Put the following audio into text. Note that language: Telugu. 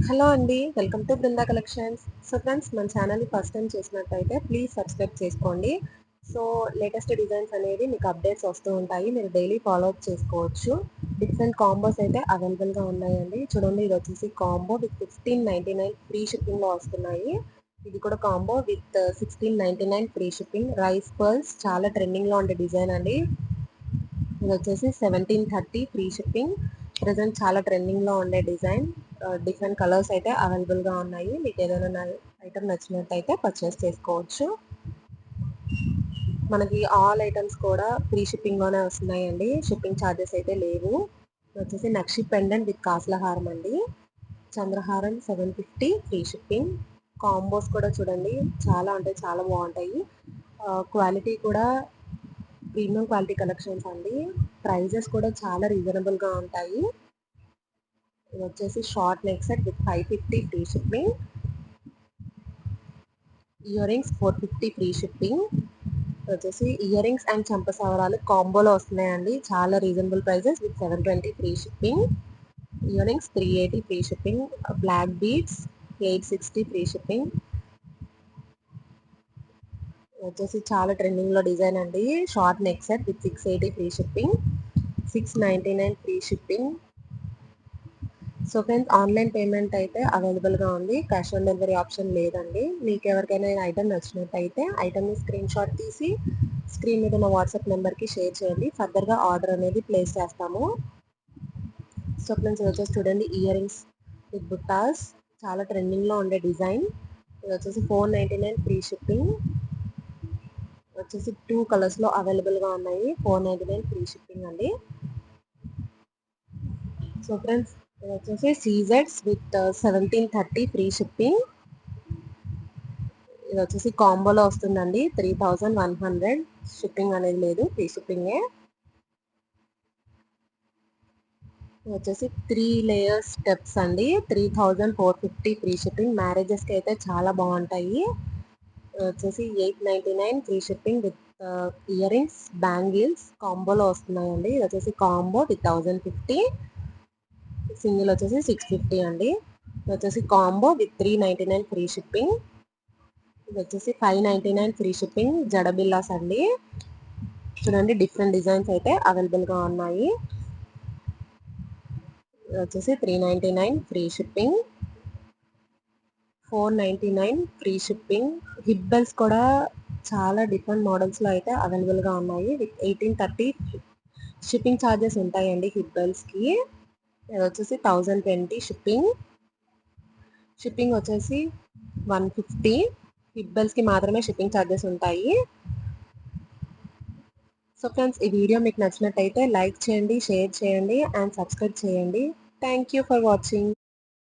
హలో అండి. Welcome to Brinda collections. So friends, మన ఛానల్‌ని ఫస్ట్ టైమ్ చూసినట్టయితే ప్లీజ్ సబ్స్క్రైబ్ చేసుకోండి. సో లేటెస్ట్ డిజైన్స్ అనేవి మీకు అప్డేట్స్ వస్తూ ఉంటాయి. మీరు డైలీ ఫాలో అప్ చేసుకోవచ్చు. డిఫరెంట్ కాంబోస్ అయితే అవైలబుల్‌గా ఉన్నాయండి. చూడండి, ఇది వచ్చేసి కాంబో విత్ 1699 ఫ్రీ షిప్పింగ్‌లో వస్తున్నాయి. ఇది కూడా combo with 1699 free shipping. Rice pearls చాలా ట్రెండింగ్‌లో ఉండే డిజైన్ అండి. ఇది వచ్చేసి 1730 ఫ్రీ షిప్పింగ్. ప్రెజెంట్ చాలా ట్రెండింగ్లో ఉండే డిజైన్. డిఫరెంట్ కలర్స్ అయితే అవైలబుల్గా ఉన్నాయి. మీకు ఏదైనా ఐటమ్ నచ్చినట్టయితే పర్చేస్ చేసుకోవచ్చు. మనకి ఆల్ ఐటమ్స్ కూడా ఫ్రీ షిప్పింగ్లోనే వస్తున్నాయండి. షిప్పింగ్ ఛార్జెస్ అయితే లేవు. ఇది వచ్చేసి నక్షి పెండెంట్ విత్ కాసుల హారం అండి. చంద్రహారం 750 ఫ్రీ షిప్పింగ్. కాంబోస్ కూడా చూడండి, చాలా అంటే చాలా బాగుంటాయి. క్వాలిటీ కూడా ప్రీమియం క్వాలిటీ కలెక్షన్స్ అండి. ప్రైజెస్ కూడా చాలా రీజనబుల్గా ఉంటాయి. ఇది వచ్చేసి short neck set with 550 free shipping. Earrings 450 free shipping. వచ్చేసి ఇయర్ రింగ్స్ అండ్ చంపసవరాలు కాంబోలో వస్తున్నాయండి. చాలా reasonable prices with 720 free shipping. Earrings 380 free shipping. Black beads 860 free shipping. వచ్చేసి చాలా ట్రెండింగ్లో డిజైన్ అండి. Short neck set with 680 free shipping. 699 free shipping. So friends, online payment అయితే అవైలబుల్గా ఉంది. క్యాష్ ఆన్ డెలివరీ ఆప్షన్ లేదండి. మీకు ఎవరికైనా ఐటమ్ నచ్చినట్టయితే ఐటమ్ని స్క్రీన్ షాట్ తీసి స్క్రీన్ మీద ఉన్న వాట్సాప్ నెంబర్కి షేర్ చేయండి. ఫర్దర్గా ఆర్డర్ అనేది ప్లేస్ చేస్తాము. సో ఫ్రెండ్స్, ఇది వచ్చేసి చూడండి, ఇయర్ రింగ్స్ విత్ బుట్టాస్ చాలా ట్రెండింగ్లో ఉండే డిజైన్. ఇది వచ్చేసి 499 ఫ్రీ షిప్పింగ్. వచ్చేసి 2 కలర్స్లో అవైలబుల్గా ఉన్నాయి. 499 ఫ్రీ షిప్పింగ్ అండి. సో ఫ్రెండ్స్, ఇది వచ్చేసి సీజెడ్స్ విత్ 1730 ఫ్రీ షిప్పింగ్. ఇది వచ్చేసి కాంబోలో వస్తుందండి. 3100 షిప్పింగ్ అనేది లేదు, ఫ్రీ షిప్పింగే. ఇది వచ్చేసి 3 లేయర్స్ స్టెప్స్ అండి. 3450 ఫ్రీ షిప్పింగ్. మ్యారేజెస్కి అయితే చాలా బాగుంటాయి. వచ్చేసి 899 free shipping with earrings bangles కాంబోలో వస్తున్నాయండి. ఇది వచ్చేసి కాంబో విత్ 1050. సింగిల్ వచ్చేసి 650 అండి. ఇది వచ్చేసి కాంబో విత్ 399 ఫ్రీ షిప్పింగ్. ఇది వచ్చేసి 599 ఫ్రీ షిప్పింగ్. జడబిల్లాస్ అండి. చూడండి, డిఫరెంట్ డిజైన్స్ అయితే అవైలబుల్గా ఉన్నాయి. ఇది వచ్చేసి 399 free shipping. 499 free shipping. Hip belts కూడా చాలా డిఫరెంట్ మోడల్స్లో అయితే అవైలబుల్గా ఉన్నాయి. విత్ 1830 షిప్పింగ్ ఛార్జెస్ ఉంటాయండి హిప్ బెల్స్కి. ఇది వచ్చేసి 1020 షిప్పింగ్. షిప్పింగ్ వచ్చేసి 150. హిప్ బెల్స్కి మాత్రమే షిప్పింగ్ ఛార్జెస్ ఉంటాయి. సో ఫ్రెండ్స్, ఈ వీడియో మీకు నచ్చినట్టయితే లైక్ చేయండి, షేర్ చేయండి అండ్ సబ్స్క్రైబ్ చేయండి. Thank you for watching.